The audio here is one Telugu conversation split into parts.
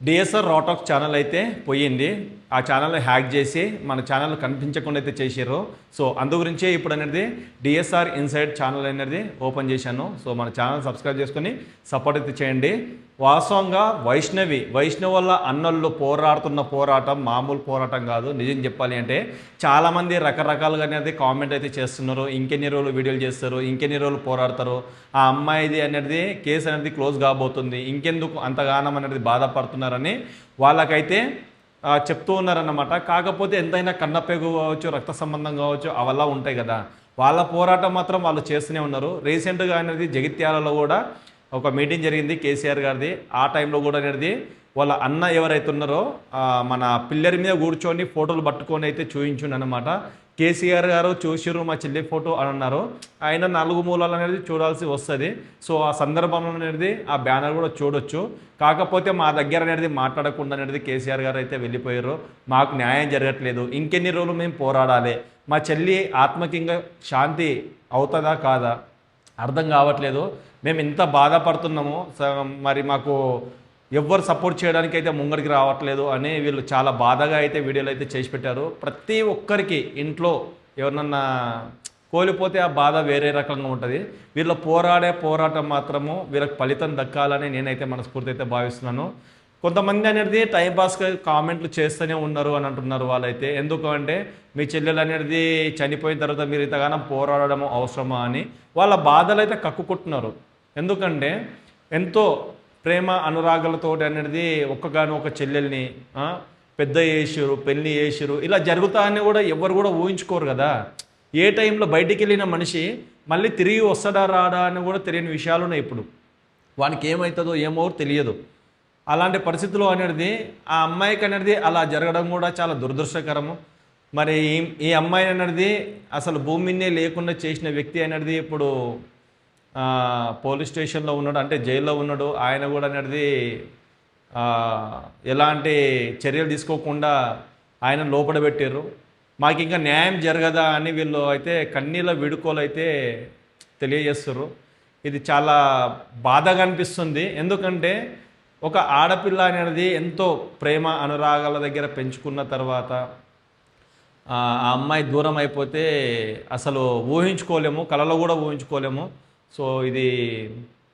డిఎస్ఆర్ రాటాక్ ఛానల్ అయితే పోయింది. ఆ ఛానల్ని హ్యాక్ చేసి మన ఛానల్ కనిపించకుండా అయితే చేసారు. సో అందు గురించే ఇప్పుడు అనేది డిఎస్ఆర్ ఇన్సైడ్ ఛానల్ అనేది ఓపెన్ చేశాను. సో మన ఛానల్ సబ్స్క్రైబ్ చేసుకొని సపోర్ట్ అయితే చేయండి. వాస్తవంగా వైష్ణవ్ వల్ల అన్నోళ్ళు పోరాడుతున్న పోరాటం మామూలు పోరాటం కాదు. నిజం చెప్పాలి అంటే చాలామంది రకరకాలుగా అనేది కామెంట్ అయితే చేస్తున్నారు. ఇంకెన్ని రోజులు వీడియోలు చేస్తారు, ఇంకెన్ని రోజులు పోరాడతారు, ఆ అమ్మాయిది అనేది కేసు అనేది క్లోజ్ కాబోతుంది, ఇంకెందుకు అంతగానం అనేది బాధపడుతున్నారని వాళ్ళకైతే చెప్తూ ఉన్నారన్నమాట. కాకపోతే ఎంతైనా కన్నపెగు కావచ్చు, రక్త సంబంధం కావచ్చు, అవల్ల ఉంటాయి కదా. వాళ్ళ పోరాటం మాత్రం వాళ్ళు చేస్తూనే ఉన్నారు. రీసెంట్గా అనేది జగిత్యాలలో కూడా ఒక మీటింగ్ జరిగింది కేసీఆర్ గారిది. ఆ టైంలో కూడా అనేది వాళ్ళ అన్న ఎవరైతే ఉన్నారో మన పిల్లరి మీద కూర్చొని ఫోటోలు పట్టుకొని అయితే చూయించుండు అనమాట. కేసీఆర్ గారు చూసిర్రు మా చెల్లి ఫోటో అని అన్నారు. ఆయన 4 మూలాలు అనేది చూడాల్సి వస్తుంది. సో ఆ సందర్భంలో అనేది ఆ బ్యానర్ కూడా చూడొచ్చు. కాకపోతే మా దగ్గర అనేది మాట్లాడకుండా అనేది కేసీఆర్ గారు అయితే వెళ్ళిపోయారు. మాకు న్యాయం జరగట్లేదు, ఇంకెన్ని రోజులు మేము పోరాడాలి, మా చెల్లి ఆత్మకి ఇంకా శాంతి అవుతుందా కాదా అర్థం కావట్లేదు, మేము ఎంత బాధపడుతున్నామో, మరి మాకు ఎవ్వరు సపోర్ట్ చేయడానికి అయితే ముంగడికి రావట్లేదు అని వీళ్ళు చాలా బాధగా అయితే వీడియోలు అయితే చేసి పెట్టారు. ప్రతి ఒక్కరికి ఇంట్లో ఎవరినన్నా కోల్పోతే ఆ బాధ వేరే రకంగా ఉంటుంది. వీళ్ళ పోరాటం మాత్రము వీళ్ళకి ఫలితం దక్కాలని నేనైతే మనస్ఫూర్తి అయితే భావిస్తున్నాను. కొంతమంది అనేది టైంపాస్గా కామెంట్లు చేస్తూనే ఉన్నారు అని అంటున్నారు వాళ్ళైతే. ఎందుకంటే మీ చెల్లెలు అనేది చనిపోయిన తర్వాత మీరు ఇంతగానో పోరాడడం అవసరమా అని వాళ్ళ బాధలు అయితే కక్కుకుంటున్నారు. ఎందుకంటే ఎంతో ప్రేమ అనురాగాలతో అనేది ఒక్కగానో ఒక చెల్లెల్ని పెద్ద చేసిరు, పెళ్ళి చేసిరు, ఇలా జరుగుతాయని కూడా ఎవరు కూడా ఊహించుకోరు కదా. ఏ టైంలో బయటికి వెళ్ళిన మనిషి మళ్ళీ తిరిగి వస్తాడా రాడా అని కూడా తెలియని విషయాలు ఉన్నాయి. ఇప్పుడు వానికి ఏమవుతుందో ఏమో తెలియదు. అలాంటి పరిస్థితుల్లో అనేది ఆ అమ్మాయికి అనేది అలా జరగడం కూడా చాలా దురదృష్టకరము. మరి ఈ అమ్మాయి అనేది అసలు భూమినే లేకుండా చేసిన వ్యక్తి అనేది ఇప్పుడు పోలీస్ స్టేషన్లో ఉన్నాడు, అంటే జైల్లో ఉన్నాడు. ఆయన కూడా అనేది ఎలాంటి చర్యలు తీసుకోకుండా ఆయన లోపల పెట్టారు. మాకు ఇంకా న్యాయం జరగదా అని వీళ్ళు అయితే కన్నీళ్ళ విడుకోలు అయితే తెలియజేస్తారు. ఇది చాలా బాధగా అనిపిస్తుంది. ఎందుకంటే ఒక ఆడపిల్ల అనేది ఎంతో ప్రేమ అనురాగాల దగ్గర పెంచుకున్న తర్వాత ఆ అమ్మాయి దూరం అయిపోతే అసలు ఊహించుకోలేము, కలలో కూడా ఊహించుకోలేము. సో ఇది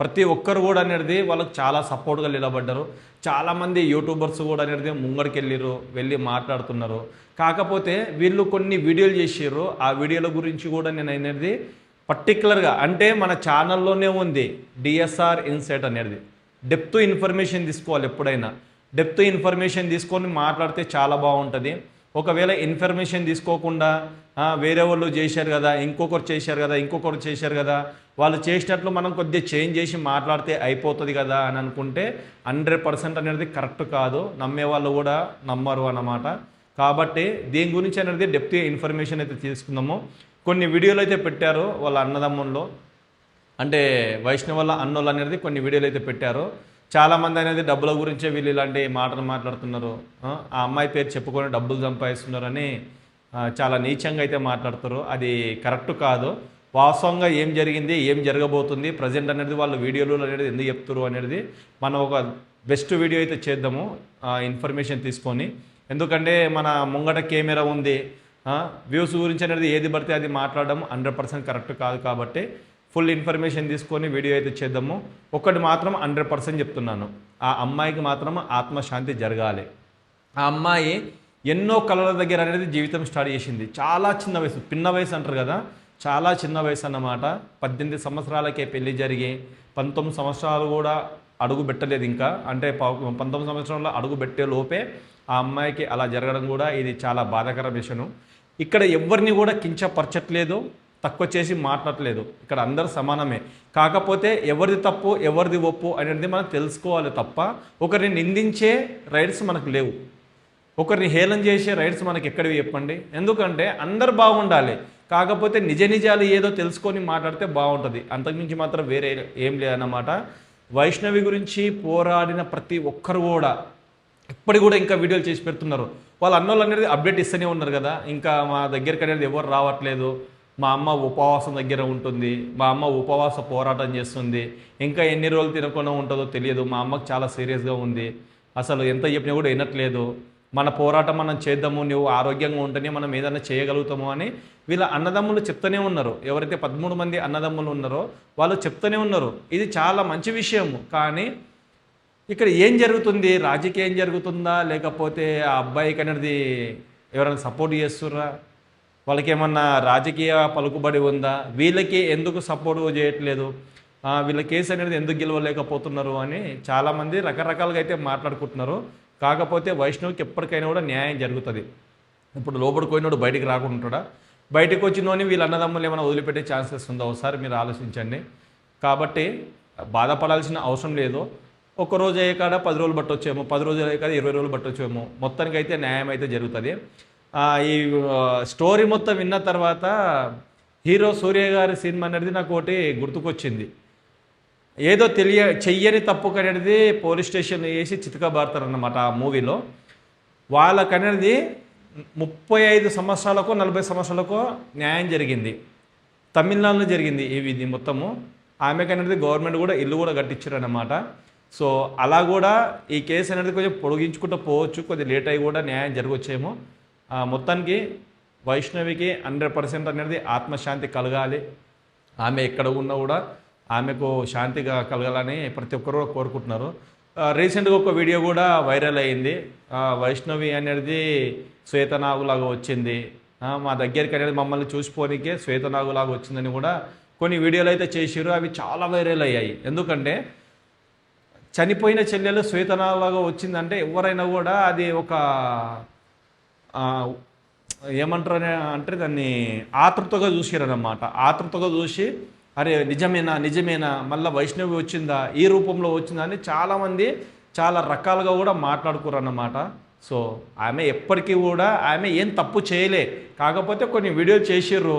ప్రతి ఒక్కరు కూడా అనేది వాళ్ళకి చాలా సపోర్ట్గా నిలబడ్డారు. చాలామంది యూట్యూబర్స్ కూడా అనేది ముంగడికి వెళ్ళి మాట్లాడుతున్నారు. కాకపోతే వీళ్ళు కొన్ని వీడియోలు చేసారు. ఆ వీడియోల గురించి కూడా నేను అనేది పర్టికులర్గా అంటే మన ఛానల్లోనే ఉంది డిఎస్ఆర్ ఇన్సైట్ అనేది. డెప్త్ ఇన్ఫర్మేషన్ తీసుకోవాలి. ఎప్పుడైనా డెప్త్ ఇన్ఫర్మేషన్ తీసుకొని మాట్లాడితే చాలా బాగుంటుంది. ఒకవేళ ఇన్ఫర్మేషన్ తీసుకోకుండా వేరే వాళ్ళు చేశారు కదా, ఇంకొకరు చేశారు కదా, వాళ్ళు చేసినట్లు మనం కొద్దిగా చేంజ్ చేసి మాట్లాడితే అయిపోతుంది కదా అని అనుకుంటే 100% అనేది కరెక్ట్ కాదు. నమ్మే వాళ్ళు కూడా నమ్మరు అన్నమాట. కాబట్టి దీని గురించి అనేది డెప్త్ ఇన్ఫర్మేషన్ అయితే తీసుకుందాము. కొన్ని వీడియోలు అయితే పెట్టారు వాళ్ళ అన్నదమ్ముల్లో, అంటే వైష్ణవ్ వల్ల అన్నోళ్ళు అనేది కొన్ని వీడియోలు అయితే పెట్టారు. చాలామంది అనేది డబ్బుల గురించే వీళ్ళు ఇలాంటి మాటలు మాట్లాడుతున్నారు. ఆ అమ్మాయి పేరు చెప్పుకొని డబ్బులు సంపాదిస్తున్నారని చాలా నీచంగా అయితే మాట్లాడుతారు. అది కరెక్ట్ కాదు. వాస్తవంగా ఏం జరిగింది, ఏం జరగబోతుంది ప్రజెంట్ అనేది వాళ్ళు వీడియోలు అనేది ఎందుకు చెప్తారు అనేది మనం ఒక బెస్ట్ వీడియో అయితే చేద్దాము ఇన్ఫర్మేషన్ తీసుకొని. ఎందుకంటే మన ముంగట కెమెరా ఉంది, వ్యూస్ గురించి అనేది ఏది పడితే అది మాట్లాడడం 100% కరెక్ట్ కాదు. కాబట్టి ఫుల్ ఇన్ఫర్మేషన్ తీసుకొని వీడియో అయితే చేద్దాము. ఒకటి మాత్రం 100% చెప్తున్నాను, ఆ అమ్మాయికి మాత్రం ఆత్మశాంతి జరగాలి. ఆ అమ్మాయి ఎన్నో కళల దగ్గర అనేది జీవితం స్టార్ట్ చేసింది. చాలా చిన్న వయసు, పిన్న వయసు అంటారు కదా, చాలా చిన్న వయసు అన్నమాట. 18 సంవత్సరాలకే పెళ్లి జరిగి 19 సంవత్సరాలు కూడా అడుగు పెట్టలేదు ఇంకా. అంటే 19 సంవత్సరాల్లో అడుగు పెట్టే లోపే ఆ అమ్మాయికి అలా జరగడం కూడా ఇది చాలా బాధాకర విషయం. ఇక్కడ ఎవరిని కూడా కించపరచట్లేదు, తక్కువ చేసి మాట్లాడలేదు. ఇక్కడ అందరు సమానమే. కాకపోతే ఎవరిది తప్పు ఎవరిది ఒప్పు అనేది మనం తెలుసుకోవాలి తప్ప ఒకరిని నిందించే రైట్స్ మనకు లేవు, ఒకరిని హేళన చేసే రైట్స్ మనకి ఎక్కడివి చెప్పండి. ఎందుకంటే అందరు బాగుండాలి. కాకపోతే నిజాలు ఏదో తెలుసుకొని మాట్లాడితే బాగుంటుంది. అంతకుమించి మాత్రం వేరే ఏం లేదన్నమాట. వైష్ణవి గురించి పోరాడిన ప్రతి ఒక్కరు కూడా ఇప్పటికి కూడా ఇంకా వీడియోలు చేసి పెడుతున్నారు. వాళ్ళ అన్నోళ్ళు అనేది అప్డేట్ ఇస్తూనే ఉన్నారు కదా. ఇంకా మా దగ్గరికి అనేది ఎవరు రావట్లేదు, మా అమ్మ ఉపవాసం దగ్గర ఉంటుంది, మా అమ్మ ఉపవాస పోరాటం చేస్తుంది, ఇంకా ఎన్ని రోజులు తినకుండా ఉంటుందో తెలియదు, మా అమ్మకు చాలా సీరియస్గా ఉంది, అసలు ఎంత చెప్పినా కూడా వినట్లేదు. మన పోరాటం మనం చేద్దాము, నువ్వు ఆరోగ్యంగా ఉంటేనే మనం ఏదైనా చేయగలుగుతాము అని వీళ్ళ అన్నదమ్ములు చెప్తూనే ఉన్నారు. ఎవరైతే 13 మంది అన్నదమ్ములు ఉన్నారో వాళ్ళు చెప్తూనే ఉన్నారు. ఇది చాలా మంచి విషయము. కానీ ఇక్కడ ఏం జరుగుతుంది? రాజకీయం జరుగుతుందా, లేకపోతే ఆ అబ్బాయికి అనేది ఎవరైనా సపోర్ట్ చేస్తుర్రా? వాళ్ళకి ఏమన్నా రాజకీయ పలుకుబడి ఉందా? వీళ్ళకి ఎందుకు సపోర్ట్ చేయట్లేదు? వీళ్ళ కేసు అనేది ఎందుకు గెలవలేకపోతున్నారు అని చాలామంది రకరకాలుగా అయితే మాట్లాడుకుంటున్నారు. కాకపోతే వైష్ణవికి ఎప్పటికైనా కూడా న్యాయం జరుగుతుంది. ఇప్పుడు లోపలికి పోయినోడు బయటికి రాకుండా ఉంటాడా? బయటకు వచ్చినోని వీళ్ళ అన్నదమ్ములు ఏమైనా వదిలిపెట్టే ఛాన్సెస్ ఉందో ఒకసారి మీరు ఆలోచించండి. కాబట్టి బాధపడాల్సిన అవసరం లేదు. ఒక రోజు అయ్యే కాడ 10 రోజులు పట్టొచ్చేమో, 10 రోజులు అయ్యే కాడ 20 రోజులు పట్టొచ్చేమో, మొత్తానికి అయితే న్యాయం అయితే జరుగుతుంది. ఈ స్టోరీ మొత్తం విన్న తర్వాత హీరో సూర్య గారి సినిమా అనేది నాకు ఒకటి గుర్తుకొచ్చింది. ఏదో చెయ్యని తప్పు అనేది పోలీస్ స్టేషన్ వేసి చితకబారుతారన్నమాట ఆ మూవీలో. వాళ్ళకనేది 35 సంవత్సరాలకో 40 సంవత్సరాలకో న్యాయం జరిగింది. తమిళనాడులో జరిగింది ఇది మొత్తము. ఆమెకు అనేది గవర్నమెంట్ కూడా ఇల్లు కూడా కట్టించారన్నమాట. సో అలా కూడా ఈ కేసు అనేది కొంచెం పొడిగించుకుంటూ పోవచ్చు, కొద్దిగా లేట్ అయ్యి కూడా న్యాయం జరగవచ్చేమో. మొత్తానికి వైష్ణవికి 100% అనేది ఆత్మశాంతి కలగాలి. ఆమె ఎక్కడ ఉన్నా కూడా ఆమెకు శాంతిగా కలగాలని ప్రతి ఒక్కరు కోరుకుంటున్నారు. రీసెంట్గా ఒక వీడియో కూడా వైరల్ అయింది. వైష్ణవి అనేది శ్వేతనాగులాగా వచ్చింది, మా దగ్గరికి అనేది మమ్మల్ని చూసిపోనికే శ్వేతనాగులాగా వచ్చిందని కూడా కొన్ని వీడియోలు అయితే చేసారు. అవి చాలా వైరల్ అయ్యాయి. ఎందుకంటే చనిపోయిన చెల్లెలు శ్వేతనాగులాగా వచ్చిందంటే ఎవరైనా కూడా అది ఒక ఏమంటారు అంటే దాన్ని ఆతృతగా చూసారన్నమాట. ఆతృతగా చూసి అరే నిజమేనా మళ్ళీ వైష్ణవి వచ్చిందా, ఈ రూపంలో వచ్చిందా అని చాలామంది చాలా రకాలుగా కూడా మాట్లాడుకోరన్నమాట. సో ఆమె ఎప్పటికీ కూడా ఆమె ఏం తప్పు చేయలే, కాకపోతే కొన్ని వీడియోలు చేసిర్రు.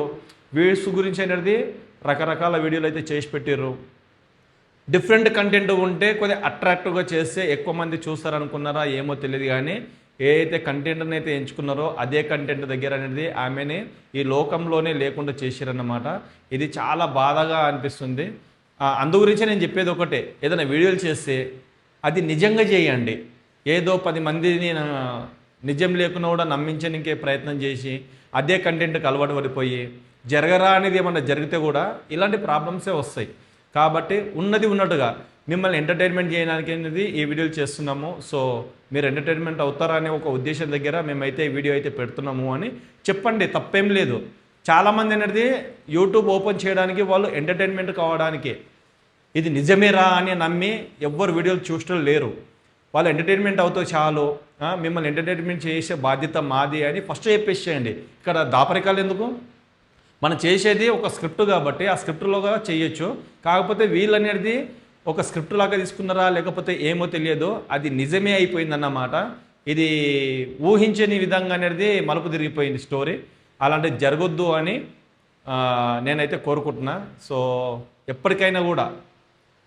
వీడియోస్ గురించి అనేది రకరకాల వీడియోలు అయితే చేసి పెట్టిర్రు. డిఫరెంట్ కంటెంట్ ఉంటే కొద్దిగా అట్రాక్టివ్గా చేస్తే ఎక్కువ మంది చూస్తారనుకున్నారా ఏమో తెలియదు. కానీ ఏదైతే కంటెంట్ని అయితే ఎంచుకున్నారో అదే కంటెంట్ దగ్గర అనేది ఆమెని ఈ లోకంలోనే లేకుండా చేసిరన్నమాట. ఇది చాలా బాధగా అనిపిస్తుంది. అందు గురించి నేను చెప్పేది ఒకటే, ఏదైనా వీడియోలు చేస్తే అది నిజంగా చేయండి. ఏదో 10 మందిని నిజం లేకుండా కూడా నమ్మించడానికే ప్రయత్నం చేసి అదే కంటెంట్కి అలవాటు పడిపోయి జరగరా అనేది ఏమన్నా జరిగితే కూడా ఇలాంటి ప్రాబ్లమ్సే వస్తాయి. కాబట్టి ఉన్నది ఉన్నట్టుగా మిమ్మల్ని ఎంటర్టైన్మెంట్ చేయడానికి అనేది ఈ వీడియోలు చేస్తున్నాము. సో మీరు ఎంటర్టైన్మెంట్ అవుతారా అనే ఒక ఉద్దేశం దగ్గర మేమైతే ఈ వీడియో అయితే పెడుతున్నాము అని చెప్పండి, తప్పేం లేదు. చాలామంది అనేది యూట్యూబ్ ఓపెన్ చేయడానికి వాళ్ళు ఎంటర్టైన్మెంట్ కావడానికి ఇది నిజమేరా అని నమ్మి ఎవ్వరు వీడియోలు చూస్తూ లేరు. వాళ్ళు ఎంటర్టైన్మెంట్ అవుతూ చాలు, మిమ్మల్ని ఎంటర్టైన్మెంట్ చేసే బాధ్యత మాది అని ఫస్ట్ చెప్పేసేయండి. ఇక్కడ దాపరికాలు ఎందుకు? మనం చేసేది ఒక స్క్రిప్ట్ కాబట్టి ఆ స్క్రిప్ట్లోగా చేయొచ్చు. కాకపోతే వీళ్ళు అనేది ఒక స్క్రిప్ట్ లాగా తీసుకున్నారా లేకపోతే ఏమో తెలియదు, అది నిజమే అయిపోయిందన్నమాట. ఇది ఊహించని విధంగా అనేది మలుపు తిరిగిపోయింది స్టోరీ. అలాంటిది జరగొద్దు అని నేనైతే కోరుకుంటున్నా. సో ఎప్పటికైనా కూడా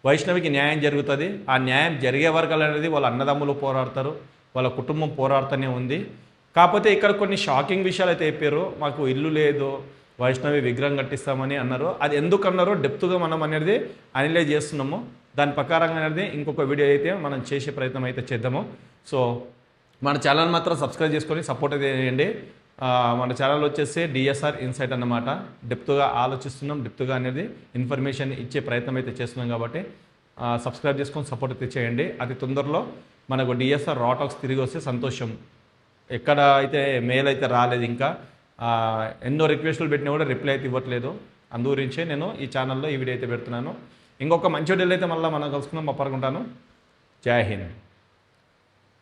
వైష్ణవికి న్యాయం జరుగుతుంది. ఆ న్యాయం జరిగే వరకు అనేది వాళ్ళ అన్నదమ్ములు పోరాడతారు, వాళ్ళ కుటుంబం పోరాడుతూనే ఉంది. కాకపోతే ఇక్కడ కొన్ని షాకింగ్ విషయాలు అయితే చెప్పారు. మాకు ఇల్లు లేదు, వైష్ణవి విగ్రహం కట్టిస్తామని అన్నారు. అది ఎందుకు అన్నారో డెప్త్గా మనం అనేది అనలైజ్ చేస్తున్నాము. దాని ప్రకారంగా అనేది ఇంకొక వీడియో అయితే మనం చేసే ప్రయత్నం అయితే చేద్దాము. సో మన ఛానల్ మాత్రం సబ్స్క్రైబ్ చేసుకొని సపోర్ట్ అయితే చేయండి. మన ఛానల్ వచ్చేసి డిఎస్ఆర్ ఇన్సైట్ అన్నమాట. డెప్త్గా ఆలోచిస్తున్నాం, డెప్త్గా అనేది ఇన్ఫర్మేషన్ ఇచ్చే ప్రయత్నం అయితే చేస్తున్నాం. కాబట్టి సబ్స్క్రైబ్ చేసుకొని సపోర్ట్ అయితే చేయండి. అతి తొందరలో మనకు డిఎస్ఆర్ రా టాక్స్ తిరిగి వస్తే సంతోషం. ఎక్కడ అయితే మెయిల్ అయితే రాలేదు, ఇంకా ఎన్నో రిక్వెస్టులు పెట్టినా కూడా రిప్లై అయితే ఇవ్వట్లేదు. అందు గురించే నేను ఈ ఛానల్లో ఈ వీడియో అయితే పెడుతున్నాను. ఇంకొక మంచి వీడియోలు అయితే మళ్ళీ మనం కలుసుకుందాం. అప్పనుకుంటాను. జై హింద్.